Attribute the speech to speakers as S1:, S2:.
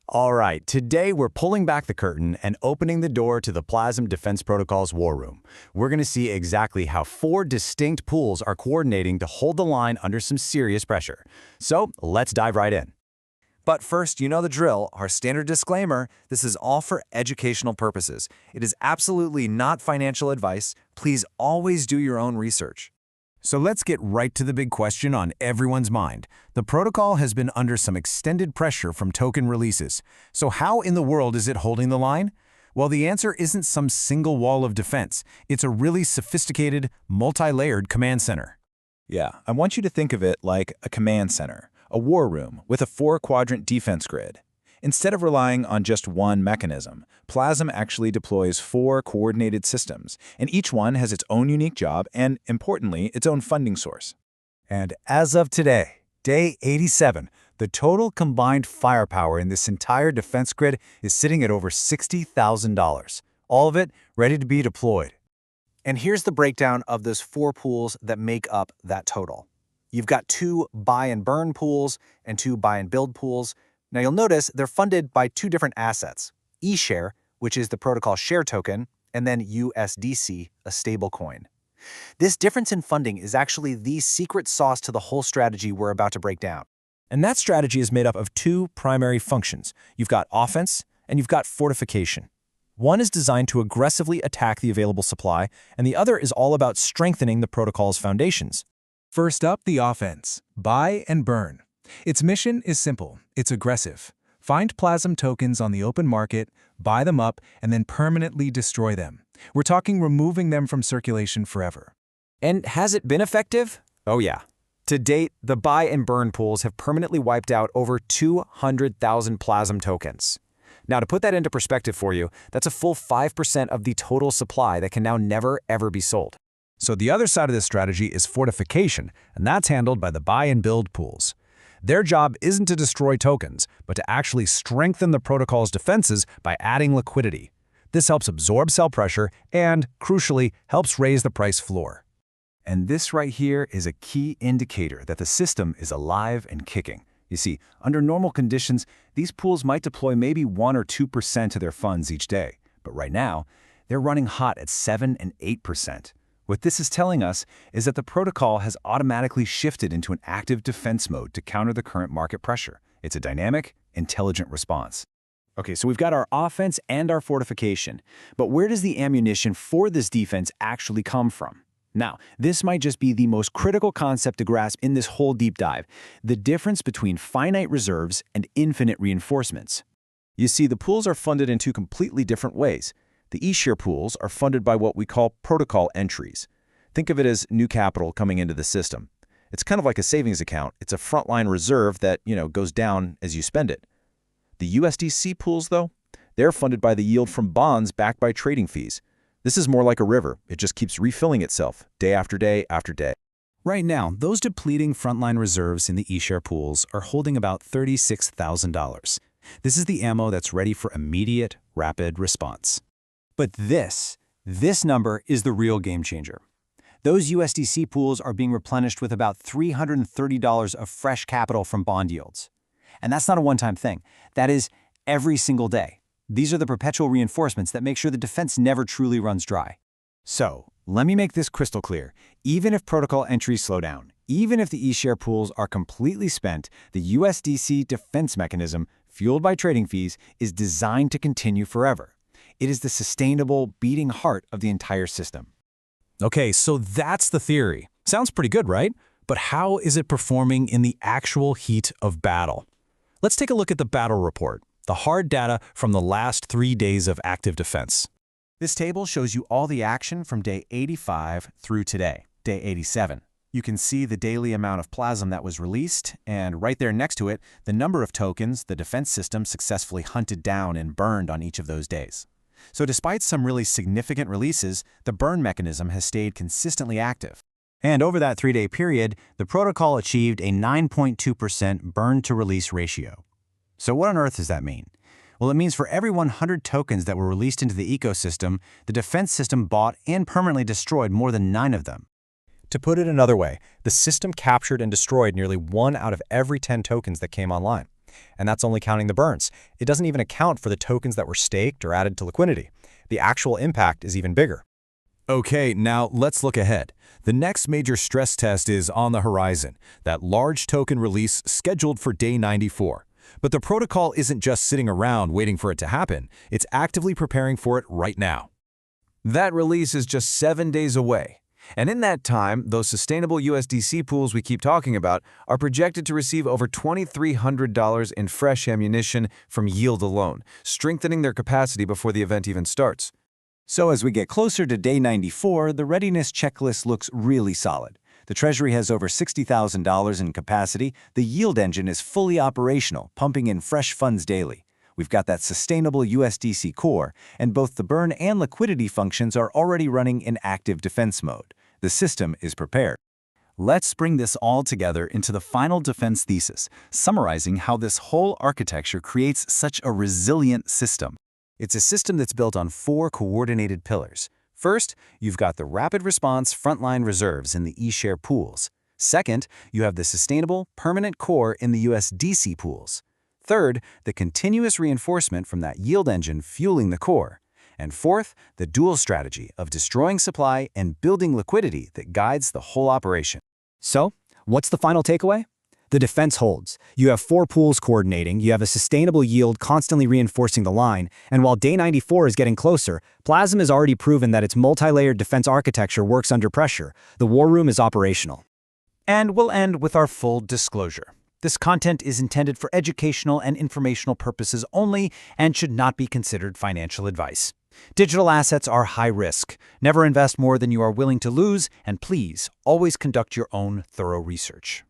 S1: All right, today we're pulling back the curtain and opening the door to the Plasm Defense Protocol's war room. We're going to see exactly how 4 distinct pools are coordinating to hold the line under some serious pressure. So let's dive right in.
S2: But first, you know the drill, our standard disclaimer, this is all for educational purposes. It is absolutely not financial advice. Please always do your own research.
S3: So let's get right to the big question on everyone's mind. The protocol has been under some extended pressure from token releases. So how in the world is it holding the line? Well, the answer isn't some single wall of defense. It's a really sophisticated, multi-layered command center.
S4: Yeah, I want you to think of it like a command center, a war room with a 4-quadrant defense grid. Instead of relying on just one mechanism, Plasm actually deploys 4 coordinated systems, and each one has its own unique job and, importantly, its own funding source.
S5: And as of today, day 87, the total combined firepower in this entire defense grid is sitting at over $60,000, all of it ready to be deployed.
S6: And here's the breakdown of those 4 pools that make up that total. You've got 2 buy and burn pools and 2 buy and build pools. Now you'll notice they're funded by 2 different assets, eShare, which is the protocol share token, and then USDC, a stablecoin. This difference in funding is actually the secret sauce to the whole strategy we're about to break down.
S3: And that strategy is made up of 2 primary functions. You've got offense and you've got fortification. One is designed to aggressively attack the available supply, and the other is all about strengthening the protocol's foundations.
S7: First up, the offense. Buy and burn. Its mission is simple. It's aggressive. Find Plasm tokens on the open market, buy them up, and then permanently destroy them. We're talking removing them from circulation forever.
S1: And has it been effective? Oh yeah. To date, the buy and burn pools have permanently wiped out over 200,000 Plasm tokens. Now, to put that into perspective for you, that's a full 5% of the total supply that can now never, ever be sold.
S3: So the other side of this strategy is fortification, and that's handled by the buy and build pools. Their job isn't to destroy tokens, but to actually strengthen the protocol's defenses by adding liquidity. This helps absorb sell pressure and, crucially, helps raise the price floor.
S5: And this right here is a key indicator that the system is alive and kicking. You see, under normal conditions, these pools might deploy maybe 1 or 2% of their funds each day. But right now, they're running hot at 7 and 8%. What this is telling us is that the protocol has automatically shifted into an active defense mode to counter the current market pressure. It's a dynamic, intelligent response.
S1: Okay, so we've got our offense and our fortification. But where does the ammunition for this defense actually come from? Now, this might just be the most critical concept to grasp in this whole deep dive, the difference between finite reserves and infinite reinforcements.
S4: You see, the pools are funded in 2 completely different ways. The eShare pools are funded by what we call protocol entries. Think of it as new capital coming into the system. It's kind of like a savings account. It's a frontline reserve that, goes down as you spend it. The USDC pools, though, they're funded by the yield from bonds backed by trading fees. This is more like a river. It just keeps refilling itself day after day after day.
S5: Right now, those depleting frontline reserves in the eShare pools are holding about $36,000. This is the ammo that's ready for immediate, rapid response.
S6: But this number is the real game changer. Those USDC pools are being replenished with about $330 of fresh capital from bond yields. And that's not a one-time thing. That is every single day. These are the perpetual reinforcements that make sure the defense never truly runs dry.
S5: So, let me make this crystal clear. Even if protocol entries slow down, even if the eShare pools are completely spent, the USDC defense mechanism, fueled by trading fees, is designed to continue forever. It is the sustainable, beating heart of the entire system.
S3: Okay, so that's the theory. Sounds pretty good, right? But how is it performing in the actual heat of battle? Let's take a look at the battle report, the hard data from the last 3 days of active defense.
S6: This table shows you all the action from day 85 through today, day 87. You can see the daily amount of Plasm that was released, and right there next to it, the number of tokens the defense system successfully hunted down and burned on each of those days. So despite some really significant releases, the burn mechanism has stayed consistently active.
S5: And over that 3-day period, the protocol achieved a 9.2% burn-to-release ratio. So what on earth does that mean? Well, it means for every 100 tokens that were released into the ecosystem, the defense system bought and permanently destroyed more than 9 of them.
S8: To put it another way, the system captured and destroyed nearly 1 out of every 10 tokens that came online.
S3: And that's only counting the burns. It doesn't even account for the tokens that were staked or added to liquidity. The actual impact is even bigger.
S5: Okay, now let's look ahead. The next major stress test is on the horizon, that large token release scheduled for day 94. But the protocol isn't just sitting around waiting for it to happen, it's actively preparing for it right now.
S2: That release is just 7 days away. And in that time, those sustainable USDC pools we keep talking about are projected to receive over $2,300 in fresh ammunition from yield alone, strengthening their capacity before the event even starts.
S1: So as we get closer to day 94, the readiness checklist looks really solid. The Treasury has over $60,000 in capacity, the yield engine is fully operational, pumping in fresh funds daily. We've got that sustainable USDC core, and both the burn and liquidity functions are already running in active defense mode. The system is prepared.
S5: Let's bring this all together into the final defense thesis, summarizing how this whole architecture creates such a resilient system.
S3: It's a system that's built on 4 coordinated pillars. First, you've got the rapid response frontline reserves in the eShare pools. Second, you have the sustainable permanent core in the USDC pools. Third, the continuous reinforcement from that yield engine fueling the core. And fourth, the dual strategy of destroying supply and building liquidity that guides the whole operation.
S8: So, what's the final takeaway? The defense holds. You have 4 pools coordinating, you have a sustainable yield constantly reinforcing the line, and while day 94 is getting closer, Plasm has already proven that its multi-layered defense architecture works under pressure. The war room is operational.
S1: And we'll end with our full disclosure. This content is intended for educational and informational purposes only and should not be considered financial advice. Digital assets are high risk. Never invest more than you are willing to lose, and please always conduct your own thorough research.